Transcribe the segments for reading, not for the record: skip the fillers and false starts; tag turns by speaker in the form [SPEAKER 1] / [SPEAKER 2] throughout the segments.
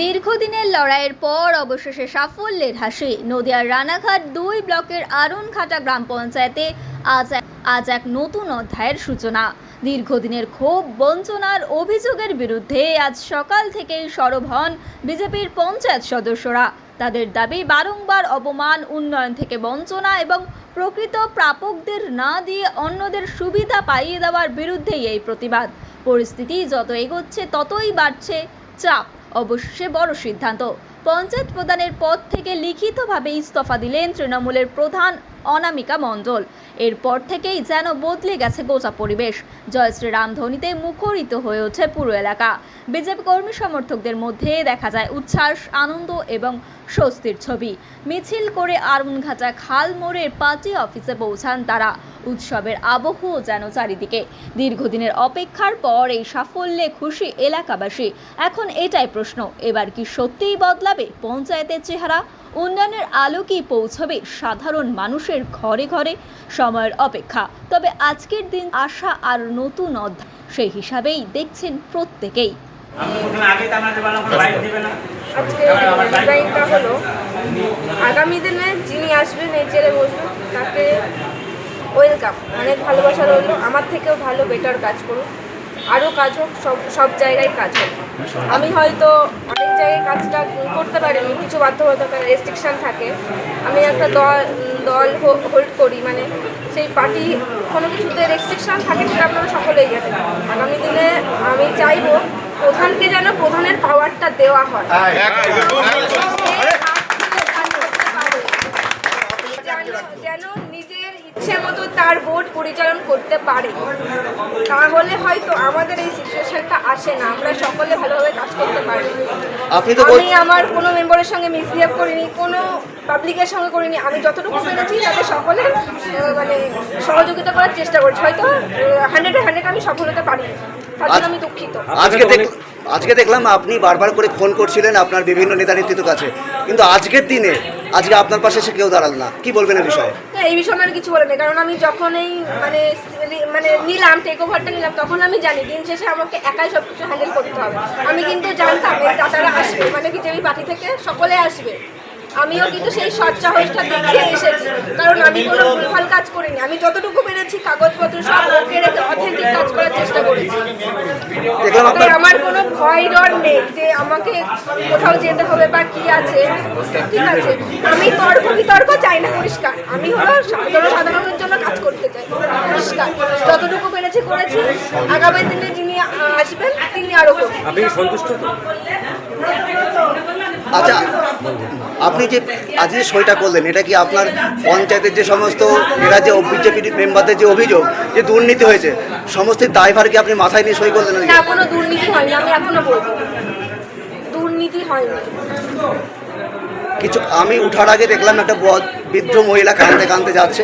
[SPEAKER 1] দীর্ঘদিনের লড়াইয়ের পর অবশেষে সাফল্যের হাসি নদিয়ার রানাঘাট 2 ব্লকের আরুনঘাটা গ্রাম পঞ্চায়েতে আজ এক নতুন অধ্যায়ের সূচনা। দীর্ঘদিনের ক্ষোভ, বঞ্চনার অভিযোগের বিরুদ্ধে আজ সকাল থেকেই সরব হন বিজেপির পঞ্চায়েত সদস্যরা। তাদের দাবি, বারংবার অপমান, উন্নয়ন থেকে বঞ্চনা এবং প্রকৃত প্রাপকদের না দিয়ে অন্যদের সুবিধা পাইয়ে দেওয়ার বিরুদ্ধেই এই প্রতিবাদ। পরিস্থিতি যত এগোচ্ছে ততই বাড়ছে চাপ। অবশেষে বড় সিদ্ধান্ত, পঞ্চায়েত প্রধানের পদ থেকে লিখিতভাবে ইস্তফা দিলেন তৃণমূলের প্রধান অনামিকা মণ্ডল। এরপর থেকেই যেন বদলে গেছে গোটা পরিবেশ। জয় শ্রীরাম ধ্বনিতে মুখরিত হয়ে ওঠে পুরো এলাকা। বিজেপি কর্মী সমর্থকদের মধ্যে দেখা যায় উচ্ছ্বাস, আনন্দ এবং স্বস্তির ছবি। মিছিল করে আরুনঘাটা খাল মোড়ের পার্টি অফিসে পৌঁছান তারা। উৎসবের আবহ যেন চারিদিকে। দীর্ঘদিনের অপেক্ষার পর এই সাফল্যে খুশি এলাকাবাসী। এখন এটাই প্রশ্ন, এবার কি সত্যিই বদলাবে পঞ্চায়েতের চেহারা? উন্নয়নের আলো কি পৌঁছবে সাধারণ মানুষের ঘরে ঘরে? সময়ের অপেক্ষা। তবে আজকের দিন আশা আর নতুন অধ্যায়, সেই হিসাবেই দেখছেন প্রত্যেকেই।
[SPEAKER 2] আগামী দিনে যিনি আসবেন এই চেয়ারে বসবেন তাকে ওয়েলকাম, অনেক ভালোবাসা রইল। আমার থেকেও ভালো বেটার কাজ করুন, আরও কাজ হোক, সব জায়গায় কাজ হোক। আমি হয়তো অনেক জায়গায় কাজটা করতে পারিনি, কিছু বাধ্যবাধকতা, রেস্ট্রিকশান থাকে। আমি একটা দল হোল্ড করি, মানে সেই পার্টি কোনো কিছুতে রেস্ট্রিকশান থাকে, সেটা আপনারা সকলেই জানেন। আগামী দিনে আমি চাইব প্রধানকে যেন প্রধানের পাওয়ারটা দেওয়া হয়, যেন নিজের ইচ্ছে মতো তার ভোট পরিচালন করতে পারে। তাহলে হয়তো আমাদের এই সিচুয়েশনটা আসে না, আমরা সকলে ভালোভাবে কাজ করতে পারি। আমি আমার কোনো মেম্বারের সঙ্গে মিসবিহেভ করিনি, কোনো পাবলিকের সঙ্গে করিনি। আমি যতটুকু পেরেছি তাদের সকলের মানে সহযোগিতা করার চেষ্টা করছি। হয়তো 100-এ আমি সফল হতে পারিনি, তার জন্য আমি দুঃখিত।
[SPEAKER 3] আজকে দেখলাম আপনি বারবার করে ফোন করছিলেন আপনার বিভিন্ন নেতা নেতৃত্বের কাছে, কিন্তু আজকের দিনে আজকে আপনার পাশে এসে কেউ দাঁড়াল না। কি বলবেন এই বিষয়ে?
[SPEAKER 2] এই বিষয়ে আমি কিছু বলে নেই, কারণ আমি যখন এই মানে নিলাম, টেক ওভারটা নিলাম, তখন আমি জানি দিন শেষে আমাকে একাই সব কিছু হ্যান্ডেল করতে হবে। আমি কিন্তু জানতাম এই দাতারা আসবে, মানে বিজেপি পার্টি থেকে সকলে আসবে। আমিও কিন্তু সেই সৎ সাহসটা দেখিয়ে এসেছি, কারণ আমি কোনো ভুলভাল কাজ করিনি। আমি যতটুকু পেরেছি কাগজপত্র সব ওকে রেখে অথেন্টিক কাজ করার চেষ্টা করেছি। আমার কোনো ভয় ডর নেই যে আমাকে কোথাও যেতে হবে বা কি আছে, ঠিক আছে। আমি বিতর্ক চাই না, পরিষ্কার। আমি হলো সাধারণের জন্য কাজ করতে চাই, পরিষ্কার। যতটুকু পেরেছি করেছি। আগামী দিনে যিনি আসবেন তিনি আরো করবেন।
[SPEAKER 4] আপনি সন্তুষ্ট তো?
[SPEAKER 3] আচ্ছা, আপনি যে আজকে সইটা করলেন, এটা কি আপনার পঞ্চায়েতের যে সমস্ত এরা যে বিজেপি মেম্বারদের যে অভিযোগ যে দুর্নীতি হয়েছে, সমস্ত দায়ভার কি আপনি মাথায় নিয়ে সই করলেন?
[SPEAKER 2] না, কোনো দুর্নীতি হয়নি, আমি এখনো বলবো দুর্নীতি হয়নি
[SPEAKER 3] কিছু। আমি উঠার আগে দেখলাম একটা বৃদ্ধ মহিলা কাঁদতে যাচ্ছে,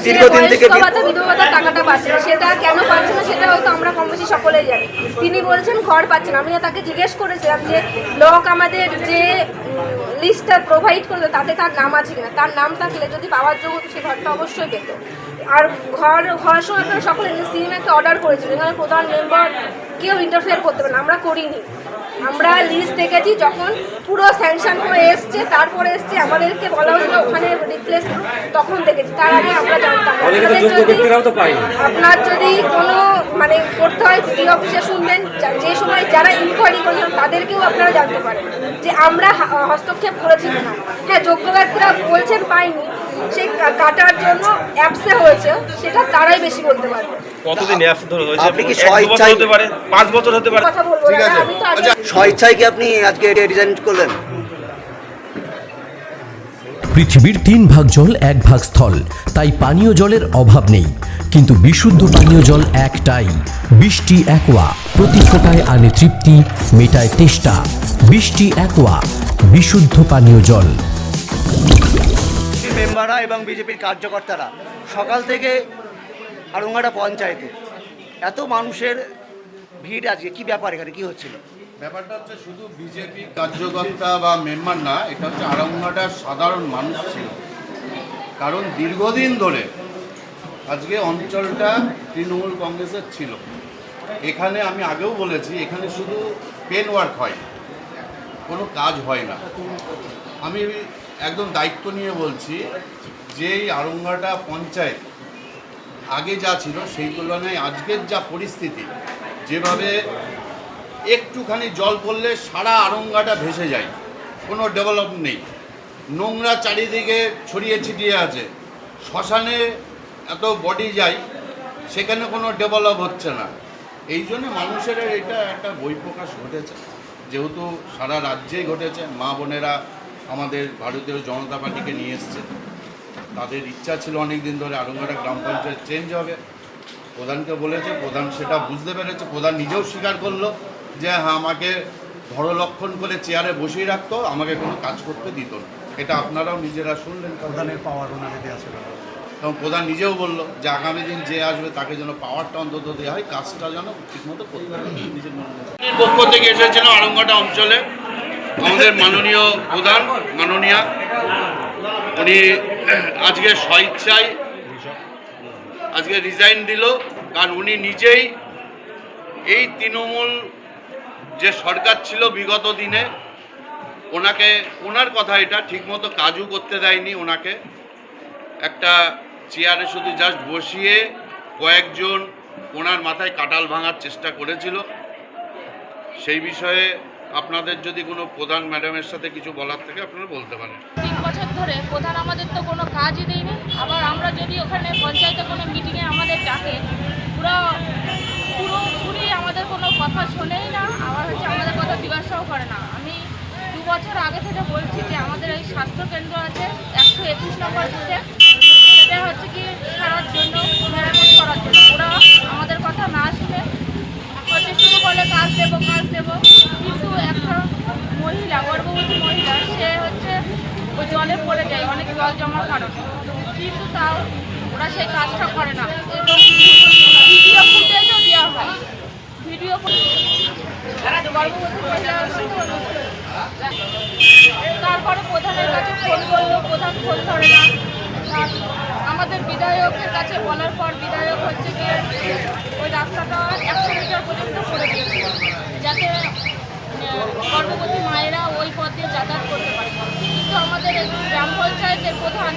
[SPEAKER 3] দীর্ঘদিন থেকে
[SPEAKER 2] বিধবা টাকাটা পাচ্ছে না। সেটা কেন পাচ্ছে না সেটা হয়তো আমরা কম বেশি সকলেই জানি। তিনি বলেছেন ঘর পাচ্ছেন। আমি তাকে জিজ্ঞেস করেছিলাম যে ব্লক আমাদের যে লিস্টটা প্রোভাইড করবে তাতে তার নাম আছে কিনা। তার নাম থাকলে যদি পাওয়ার যোগ্য হতো সে ঘরটা অবশ্যই পেত। আর ঘর হওয়ার সময় আপনারা সকলে সিএম একটা অর্ডার করেছিলেন, এখানে প্রধান মেম্বার কেউ ইন্টারফেয়ার করতে পারে না। আমরা করিনি, আমরা লিস্ট দেখেছি। যখন পুরো স্যাংশন হয়ে এসছে, তারপরে এসছে, আমাদেরকে বলা হয়েছিল ওখানে রিপ্লেস, তখন দেখেছি। তার আগে আমরা জানতাম। আপনার যদি কোনো মানে করতে হয় ডিডি অফিসে শুনবেন, যে সময় যারা ইনকোয়ারি করেছেন তাদেরকেও আপনারা জানতে পারেন যে আমরা হস্তক্ষেপ করেছি না। হ্যাঁ, যোগ্য ব্যক্তিরা বলছেন পাইনি, সেই কাটার জন্য অ্যাপসে হয়েছে, সেটা তারাই বেশি বলতে পারবে।
[SPEAKER 4] কতদিন অ্যাপস ধরে হয়েছে?
[SPEAKER 3] আপনি কি স্বেচ্ছায়
[SPEAKER 4] হতে পারে, 5 বছর হতে পারে।
[SPEAKER 2] কথা বলবো না, আমি তো আগে
[SPEAKER 3] স্বেচ্ছায় কি আপনি আজকে রিজাইন করলেন?
[SPEAKER 5] পৃথিবীর 3 ভাগ জল 1 ভাগ স্থল, তাই পানীয় জলের অভাব নেই। কিন্তু বিশুদ্ধ পানীয় জল একটাই, বৃষ্টি অ্যাকোয়া। প্রতি ফোঁটায় আনে তৃপ্তি, মেটায় তেষ্টা। বৃষ্টি অ্যাকোয়া, বিশুদ্ধ পানীয় জল।
[SPEAKER 3] মেম্বাররা এবং বিজেপির কার্যকর্তারা সকাল থেকে আরুনঘাটা পঞ্চায়েতে এত মানুষের ভিড়, আজকে কি ব্যাপার, এখানে কি হচ্ছিল?
[SPEAKER 6] ব্যাপারটা হচ্ছে শুধু বিজেপি কার্যকর্তা বা মেম্বার না, এটা হচ্ছে আরুনঘাটার সাধারণ মানুষ ছিল। কারণ দীর্ঘদিন ধরে আজকে অঞ্চলটা তৃণমূল কংগ্রেসের ছিল। এখানে আমি আগেও বলেছি, এখানে শুধু পেন ওয়ার্ক হয়, কোনো কাজ হয় না। আমি একদম দায়িত্ব নিয়ে বলছি যে এই আরঙ্গাটা পঞ্চায়েত আগে যা ছিল সেই তুলনায় আজকের যা পরিস্থিতি, যেভাবে একটুখানি জল পড়লে সারা আরঙ্গাটা ভেসে যায়, কোনো ডেভেলপ নেই, নোংরা চারিদিকে ছড়িয়ে ছিটিয়ে আছে, শ্মশানে এত বডি যায়, সেখানে কোনো ডেভেলপ হচ্ছে না। এই জন্য মানুষের এটা একটা বহিঃপ্রকাশ ঘটেছে, যেহেতু সারা রাজ্যেই ঘটেছে। মা বোনেরা আমাদের ভারতীয় জনতা পার্টিকে নিয়ে এসছে, তাদের ইচ্ছা ছিল অনেক দিন ধরে আরঙ্গাটা গ্রাম পঞ্চায়েত চেঞ্জ হবে। প্রধানকে বলেছে, প্রধান সেটা বুঝতে পেরেছে, প্রধান নিজেও স্বীকার করলো যে হ্যাঁ আমাকে ধরলক্ষণ করে চেয়ারে বসিয়ে রাখতো, আমাকে কোনো কাজ করতে দিত না। এটা আপনারাও নিজেরা শুনলেন,
[SPEAKER 7] প্রধানের পাওয়ার ওনাকে দেওয়া ছিল।
[SPEAKER 6] এবং প্রধান নিজেও বললো যে আগামী দিন যে আসবে তাকে যেন পাওয়ারটা অন্তত দেওয়া হয়, কাজটা যেন ঠিকমতো করতে হবে। নিজের পক্ষ থেকে এসেছিলাম আরঙ্গাটা অঞ্চলে আমাদের মাননীয় প্রধান মাননীয়া, উনি আজকে স্বইচ্ছায় আজকে রিজাইন দিল, কারণ উনি নিজেই এই তৃণমূল যে সরকার ছিল বিগত দিনে ওনাকে, ওনার কথা এটা ঠিকমতো কাজও করতে দেয়নি। ওনাকে একটা চেয়ারে শুধু জাস্ট বসিয়ে কয়েকজন ওনার মাথায় কাঁঠাল ভাঙার চেষ্টা করেছিল। সেই বিষয়ে আপনাদের যদি কোনো প্রধান ম্যাডামের সাথে কিছু বলার থাকে আপনারা বলতে পারেন।
[SPEAKER 8] 3 বছর ধরে প্রধান আমাদের তো কোনো কাজই দেয়নি। আবার আমরা যদি ওখানে পঞ্চায়েতে কোনো মিটিংয়ে আমাদের ডাকে, পুরোপুরি আমাদের কোনো কথা শোনেই না, আবার হচ্ছে আমাদের কথা জিজ্ঞাসাও করে না। আমি 2 বছর আগে থেকে বলছি যে আমাদের এই স্বাস্থ্যকেন্দ্র আছে 121 নম্বর বুথে, সেটা হচ্ছে কি সারার জন্য, মেরামত করার জন্য। ওরা আমাদের কথা না শুনে হচ্ছে শুরু করলে কাজ দেবো, কিন্তু একটা মহিলা, গর্ভবতী মহিলা, সে হচ্ছে ওই জলে পড়ে যায় অনেক জল জমার কারণে, কিন্তু তাও ওরা সেই কাজটা করে না। এবং ভিডিও ফুটেজও দেওয়া হয়, ভিডিও গর্ভবতী মহিলা। তারপরে প্রধানের কাছে ফোন করলো, প্রধান ফোন ধরে না। আমাদের বিধায়কের কাছে বলার পর বিধায়ক হচ্ছে গিয়ে ওই রাস্তাটা 100 মিটার পর্যন্ত করে দিয়েছে, যাতে গর্ভবতী মায়েরা ওই পথ দিয়ে যাতায়াত করতে পারে। কিন্তু আমাদের গ্রাম পঞ্চায়েতের প্রধান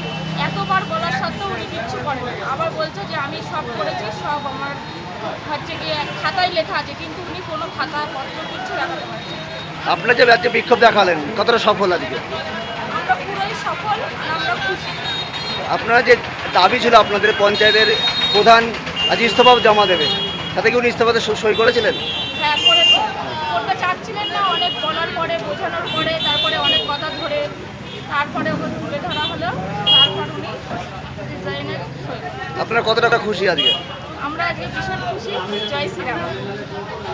[SPEAKER 8] এতবার বলার সত্ত্বেও উনি কিচ্ছু করেন। আবার বলছে যে আমি সব করেছি, সব আমার হচ্ছে গিয়ে খাতায় লেখা আছে, কিন্তু উনি কোনো খাতা পত্র কিচ্ছু রাখতে পারছেন।
[SPEAKER 3] আপনারা যে রাজ্যে বিক্ষোভ দেখালেন কতটা সফল আজকে?
[SPEAKER 8] আমরা পুরোই সফল, আর আমরা খুশি।
[SPEAKER 3] আপনারা যে দাবি ছিল আপনাদের পঞ্চায়েতের প্রধান আজ ইস্তফা জমা দেবে, তাতে কি উনি ইস্তফাতে সই করেছিলেন?
[SPEAKER 8] হ্যাঁ, করতে চাচ্ছিলেন না, অনেক বলার পরে, বোঝানোর পরে, তারপরে অনেক কথা ধরে, তারপরে ওকে তুলে ধরা হলো, তারপর উনি রিজাইনের সই।
[SPEAKER 3] আপনারা কত টাকা খুশি আজকে?
[SPEAKER 8] আমরা আজকে ভীষণ খুশি। জয় শ্রীরাম।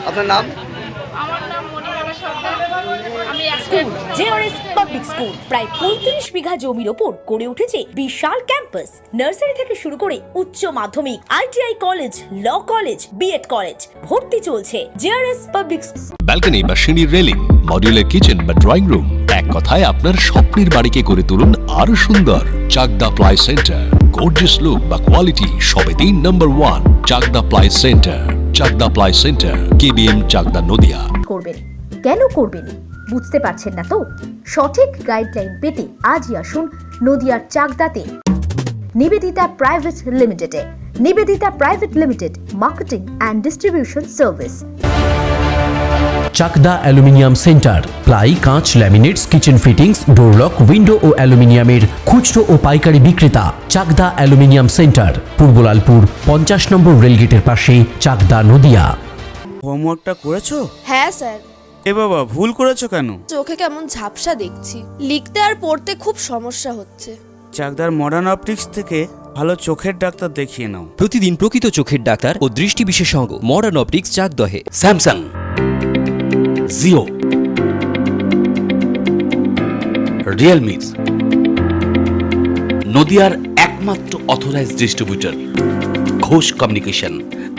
[SPEAKER 3] আপনার নাম?
[SPEAKER 8] আমার নাম মণিমালা সরকার। আমি
[SPEAKER 9] স্কুল জেআরএস পাবলিক স্কুল প্রায় 35 বিঘা জমির ওপর গড়ে উঠেছে বিশাল ক্যাম্পাস। নার্সারি থেকে শুরু করে উচ্চ মাধ্যমিক, ITI college, law college, BEd college, ভর্তি চলছে। জেআরএস পাবলিক
[SPEAKER 5] ব্যালকনি বা সিঁড়ির রেলিং, মডিউলার কিচেন বা ড্রয়িং রুম, এক কথায় আপনার স্বপ্নের বাড়িকে করে তুলুন আরো সুন্দর। Chakdah ply centre, gorgeous look বা কোয়ালিটি সবেতেই number 1। Chakdah ply centre, Chakdah ply centre, KBM, Chakdah, Nadia.
[SPEAKER 9] করবেন, কেন করবেন বুঝতে পারছেন না তো? সঠিক গাইডলাইন পেতে আজই আসুন নদিয়ার চাকদাতে নিবেদিতা প্রাইভেট লিমিটেডে। Nibedita private limited, marketing and distribution service.
[SPEAKER 5] Chakda aluminium centre, ply, কাঁচ, laminates, kitchen fittings, door lock, window ও অ্যালুমিনিয়ামের খুচরো ও পাইকারি বিক্রেতা। চাকদা অ্যালুমিনিয়াম সেন্টার, পূর্বলালপুর 50 নম্বর রেলগেটের পাশে, চাকদা, নদিয়া।
[SPEAKER 10] হোমওয়ার্কটা করেছো?
[SPEAKER 11] হ্যাঁ স্যার।
[SPEAKER 10] এ বাবা, ভুল করেছো কেন?
[SPEAKER 11] চোখে কেমন ঝাপসা দেখছি, লিখতে আর পড়তে খুব সমস্যা হচ্ছে।
[SPEAKER 10] চাকদার মডার্ন অপটিক্স থেকে ভালো চোখের ডাক্তার দেখিয়ে নাও।
[SPEAKER 5] প্রতিদিন প্রকৃত চোখের ডাক্তার ও দৃষ্টি বিশেষজ্ঞ মডার্ন অপটিক্স, চাকদহে।
[SPEAKER 12] স্যামসাং, জিও, রিয়েলমি, নদিয়ার একমাত্র অথরাইজড ডিস্ট্রিবিউটর ঘোষ কমিউনিকেশন,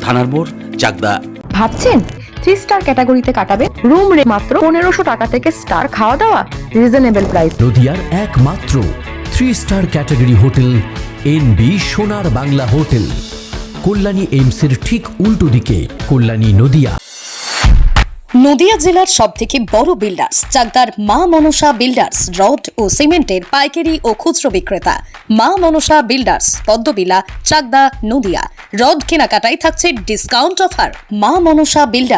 [SPEAKER 12] থানার মোড়, চাকদা।
[SPEAKER 13] ভাবছেন 3 স্টার ক্যাটাগরিতে কাটাবে? রুম রে মাত্র 1500 টাকা থেকে স্টার, খাওয়া দাওয়া রিজনেবল প্রাইস।
[SPEAKER 5] নদিয়ার একমাত্র 3 স্টার ক্যাটাগরি হোটেল এনবি সোনার বাংলা হোটেল, কল্যাণী এইমসের ঠিক উল্টো দিকে, কল্যাণী, নদিয়া।
[SPEAKER 11] নদিয়া জেলার সবথেকে বড় বিল্ডার্স চাকদার মা মনসা বিল্ডার্স রড ও সিমেন্টের পাইকারি ও খুচরো বিক্রেতা। মা মনসা বিল্ডার্স, পদ্মবিলা, চাকদা, নদিয়া। রড কেনাকাটায় থাকছে ডিসকাউন্ট অফার। মা মনসা বিল্ডার্স।